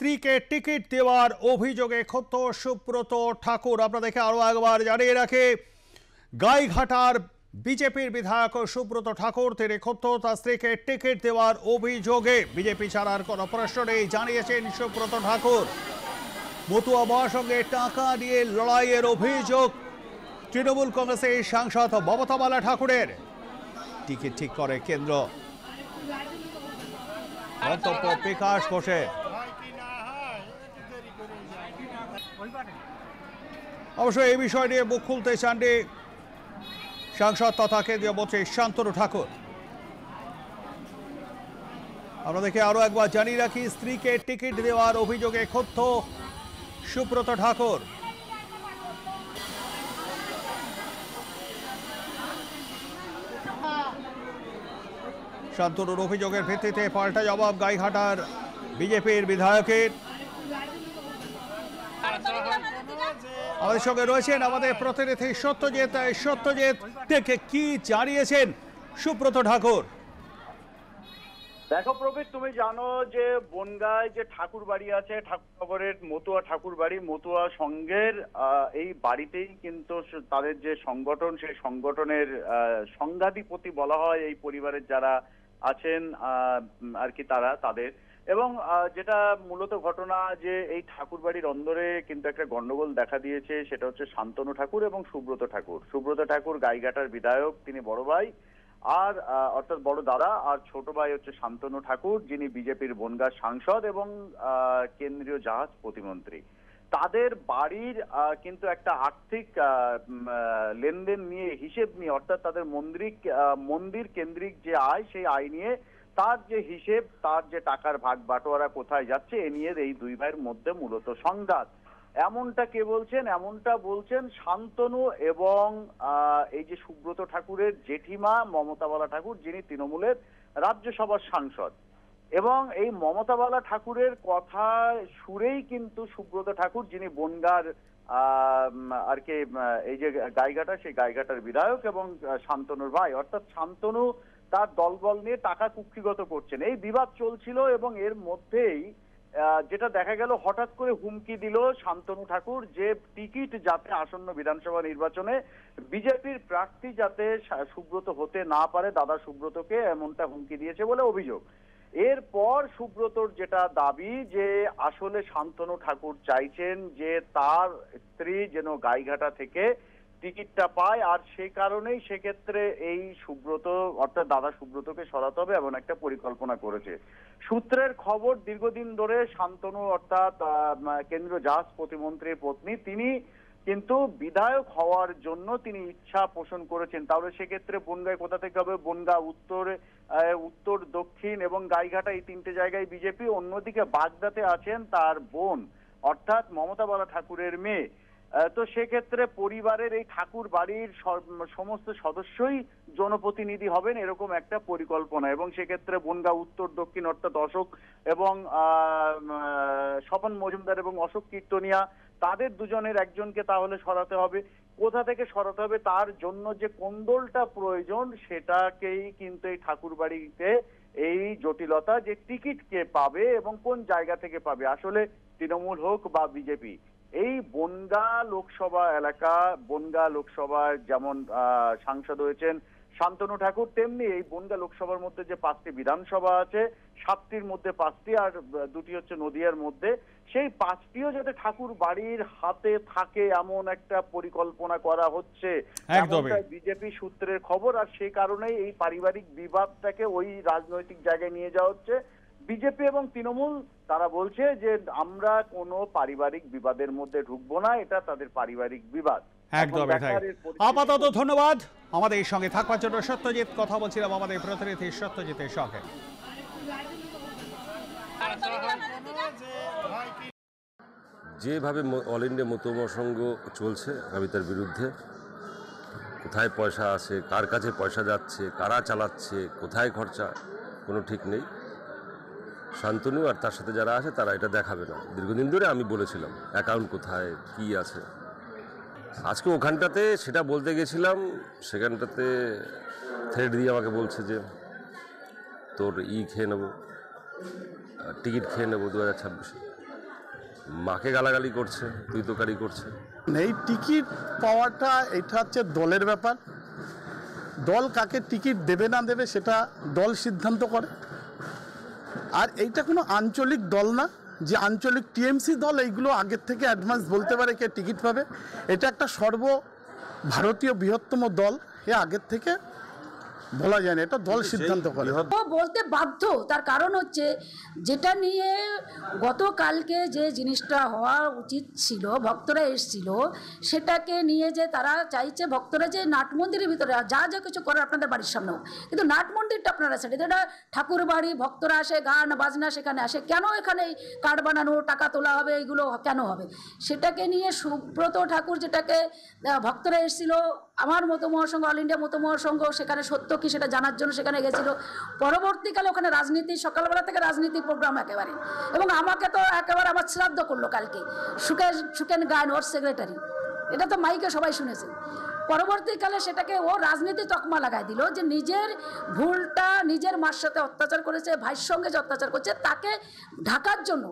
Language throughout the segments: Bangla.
স্ত্রীকে টিকিট দেওয়ার অভিযোগে ক্ষুব্ধ সুব্রত ঠাকুর। আপনাদেরকে আরো একবার জানিয়ে রাখে, গাইঘাটার বিজেপির বিধায়ক সুব্রত ঠাকুর তিনি ক্ষুব্ধ। তার স্ত্রীকে টিকিট দেওয়ার অভিযোগে বিজেপি ছাড়ার কোনো প্রশ্ন নেই জানিয়েছেন সুব্রত ঠাকুর। মতুয়া মার সঙ্গে টাকা নিয়ে লড়াইয়ের অভিযোগ তৃণমূল কংগ্রেসের সাংসদ মমতা বালা ঠাকুরের। টিকিট ঠিক করে কেন্দ্র। মন্তব্য বিকাশ ঘোষের। অবশ্য এই বিষয় নিয়ে মুখ খুলতে চাননি সাংসদ তথা কেন্দ্রীয় মন্ত্রী শান্তনু ঠাকুর। আপনাদেরকে আরো একবার জানিয়ে রাখি, স্ত্রীকে টিকিট দেওয়ার অভিযোগে ক্ষুব্ধ সুব্রত ঠাকুর। শান্তনুর অভিযোগের ভিত্তিতে পাল্টা জবাব গাইঘাটার বিজেপির বিধায়কের। আমাদের সঙ্গে রয়েছেন আমাদের প্রতিনিধি সত্যজিৎ। সত্যজিৎ, থেকে কি জানিয়েছেন সুব্রত ঠাকুর? দেখো প্রবীর, তুমি জানো যে বনগাঁয় যে ঠাকুর বাড়ি আছে, ঠাকুরনগরের মতুয়া ঠাকুর বাড়ি, মতুয়া সংঘের এই বাড়িতেই কিন্তু তাদের যে সংগঠন, সেই সংগঠনের সংঘাধিপতি বলা হয় এই পরিবারের যারা আছেন আর কি তাদের। এবং যেটা মূলত ঘটনা যে এই ঠাকুর বাড়ির অন্দরে কিন্তু একটা গন্ডগোল দেখা দিয়েছে, সেটা হচ্ছে শান্তনু ঠাকুর এবং সুব্রত ঠাকুর। সুব্রত ঠাকুর গাইঘাটার বিধায়ক, তিনি বড় ভাই, আর অর্থাৎ বড় দাদা, আর ছোট ভাই হচ্ছে শান্তনু ঠাকুর, যিনি বিজেপির বনগাঁ সাংসদ এবং কেন্দ্রীয় জাহাজ প্রতিমন্ত্রী। তাদের বাড়ির কিন্তু একটা আর্থিক লেনদেন নিয়ে, হিসেব নিয়ে, অর্থাৎ তাদের মন্দির কেন্দ্রিক যে আয়, সেই আয় নিয়ে তার যে হিসেব, তার যে টাকার ভাগ বাটোয়ারা কোথায় যাচ্ছে, এ নিয়ে এই দুই ভাইয়ের মধ্যে মূলত সংঘাত। এমনটা কে বলছেন? এমনটা বলছেন শান্তনু এবং এই যে সুব্রত ঠাকুরের জেঠিমা মমতা বালা ঠাকুর, যিনি তৃণমূলের রাজ্যসভার সাংসদ। এবং এই মমতা বালা ঠাকুরের কথা সুরেই কিন্তু সুব্রত ঠাকুর, যিনি বনগাঁর আর কি এই যে গাইঘাটা, সেই গাইঘাটার বিধায়ক এবং শান্তনুর ভাই, অর্থাৎ শান্তনু তার দলবল নিয়ে টাকা কুক্ষিগত করছেন, এই বিবাদ চলছিল। এবং এর মধ্যেই যেটা দেখা গেল, হঠাৎ করে হুমকি দিল শান্তনু ঠাকুর যে টিকিট যাতে আসন্ন বিধানসভা নির্বাচনে বিজেপির প্রার্থী যাতে সুব্রত হতে না পারে, দাদা সুব্রতকে, এমনটা হুমকি দিয়েছে বলে অভিযোগ। এরপর সুব্রতর যেটা দাবি যে আসলে শান্তনু ঠাকুর চাইছেন যে তার স্ত্রী যেন গাইঘাটা থেকে টিকিটটা পায়, আর সে কারণেই সেক্ষেত্রে এই সুব্রত অর্থাৎ দাদা সুব্রতকে সরাতে হবে এমন একটা পরিকল্পনা করেছে। সূত্রের খবর, দীর্ঘদিন ধরে শান্তনু অর্থাৎ কেন্দ্রীয় জাহাজ প্রতিমন্ত্রীর পত্নী, তিনি কিন্তু বিধায়ক হওয়ার জন্য তিনি ইচ্ছা পোষণ করেছেন। তাহলে সেক্ষেত্রে বনগাঁয় কোথা থেকে হবে? বনগাঁ উত্তর, দক্ষিণ এবং গাইঘাটা, এই তিনটে জায়গায় বিজেপি। অন্যদিকে বাগদাতে আছেন তার বোন অর্থাৎ মমতা বালা ঠাকুরের মেয়ে। তো সেক্ষেত্রে পরিবারের এই ঠাকুর বাড়ির সমস্ত সদস্যই জনপ্রতিনিধি হবেন, এরকম একটা পরিকল্পনা। এবং সেক্ষেত্রে বনগাঁ উত্তর, দক্ষিণ অর্থাৎ অশোক এবং স্বপন মজুমদার এবং অশোক কীর্তনিয়া, তাদের দুজনের একজনকে তাহলে সরাতে হবে। কোথা থেকে সরাতে হবে, তার জন্য যে কোন্দলটা প্রয়োজন, সেটাকেই কিন্তু এই ঠাকুর বাড়িতে এই জটিলতা, যে টিকিট কে পাবে এবং কোন জায়গা থেকে পাবে, আসলে তৃণমূল হোক বা বিজেপি। এই বনগাঁ লোকসভা এলাকা, বনগাঁ লোকসভায় যেমন সাংসদ হয়েছেন শান্তনু ঠাকুর, তেমনি এই বনগাঁ লোকসভার মধ্যে যে 5টি বিধানসভা আছে, 7টির মধ্যে 5টি আর 2টি হচ্ছে নদিয়ার মধ্যে, সেই 5টিও যাতে ঠাকুর বাড়ির হাতে থাকে এমন একটা পরিকল্পনা করা হচ্ছে, বিজেপি সূত্রের খবর। আর সেই কারণেই এই পারিবারিক বিবাদটাকে ওই রাজনৈতিক জায়গায় নিয়ে যাওয়া হচ্ছে। বিজেপি এবং তৃণমূল তারা বলছে যে আমরা কোনো পারিবারিক বিবাদের মধ্যে ঢুকবো না, এটা তাদের পারিবারিক বিবাদ। একদমই তাই। আপাতত ধন্যবাদ আমাদের সঙ্গে থাকবার জন্য সত্যজিৎ। কথা বলছিলাম আমাদের প্রতিনিধি সত্যজিতের সঙ্গে। যেভাবে অল ইন্ডিয়া মতুয়া সংঘ চলছে, আমি তার বিরুদ্ধে। কোথায় পয়সা আছে, কার কাছে পয়সা যাচ্ছে, কারা চালাচ্ছে, কোথায় খরচা, কোনো ঠিক নেই। শান্তনু আর তার সাথে যারা আছে তারা এটা দেখাবে না। দীর্ঘদিন ধরে আমি বলেছিলাম অ্যাকাউন্ট কোথায় কি আছে। আজকে ওখানটাতে সেটা বলতে গেছিলাম, সেখানটাতে থ্রেড দিয়ে আমাকে বলছে যে তোর খেয়ে নেবো, টিকিট খেয়ে নেবো 2026-এ। মাকে গালাগালি করছে, তুই তোকারি করছে। এই টিকিট পাওয়াটা এটা হচ্ছে দলের ব্যাপার। দল কাকে টিকিট দেবে না দেবে সেটা দল সিদ্ধান্ত করে। আর এইটা কোনো আঞ্চলিক দল না যে আঞ্চলিক টিএমসি দল এইগুলো আগের থেকে অ্যাডভান্স বলতে পারে কে টিকিট পাবে। এটা একটা সর্বভারতীয় বৃহত্তম দল, এ আগের থেকে বলা যায় না, এটা দল সিদ্ধান্ত করে। ও বলতে বাধ্য, তার কারণ হচ্ছে যেটা নিয়ে গতকালকে যে জিনিসটা হওয়া উচিত ছিল, ভক্তরা এসেছিল, সেটাকে নিয়ে যে তারা চাইছে ভক্তরা যে নাট মন্দিরের ভিতরে যা যা কিছু করে আপনাদের বাড়ির সামনেও, কিন্তু নাট মন্দিরটা আপনারা সেটা যেটা ঠাকুর বাড়ি, ভক্তরা আসে, গান বাজনা সেখানে আসে, কেন এখানে কার্ড বানানো, টাকা তোলা হবে, এইগুলো কেন হবে? সেটাকে নিয়ে সুব্রত ঠাকুর যেটাকে ভক্তরা এসেছিল, আমার মতো মহাসংঘ, অল ইন্ডিয়া মতো মহাসংঘ সেখানে সত্য কি সেটা জানার জন্য সেখানে গেছিল। পরবর্তীকালে ওখানে রাজনীতি, সকালবেলা থেকে রাজনীতি প্রোগ্রাম একেবারে, এবং আমাকে তো একেবারে আমার শ্রাদ্ধ করলো কালকে সুকেন গায়ন, ওর সেক্রেটারি, এটা তো মাইকে সবাই শুনেছে। পরবর্তীকালে সেটাকে ও রাজনীতি তকমা লাগাই দিল যে নিজের ভুলটা, নিজের মার সাথে অত্যাচার করেছে, ভাইয়ের সঙ্গে যে অত্যাচার করছে তাকে ঢাকার জন্য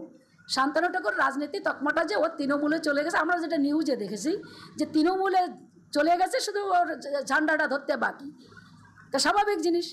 শান্তনু ঠাকুর রাজনীতি তকমাটা যে ও তৃণমূলে চলে গেছে, আমরা যেটা নিউজে দেখেছি যে তৃণমূলে চলে গেছে, শুধু ওর ঝান্ডাটা ধরতে বাকি, তা স্বাভাবিক জিনিস।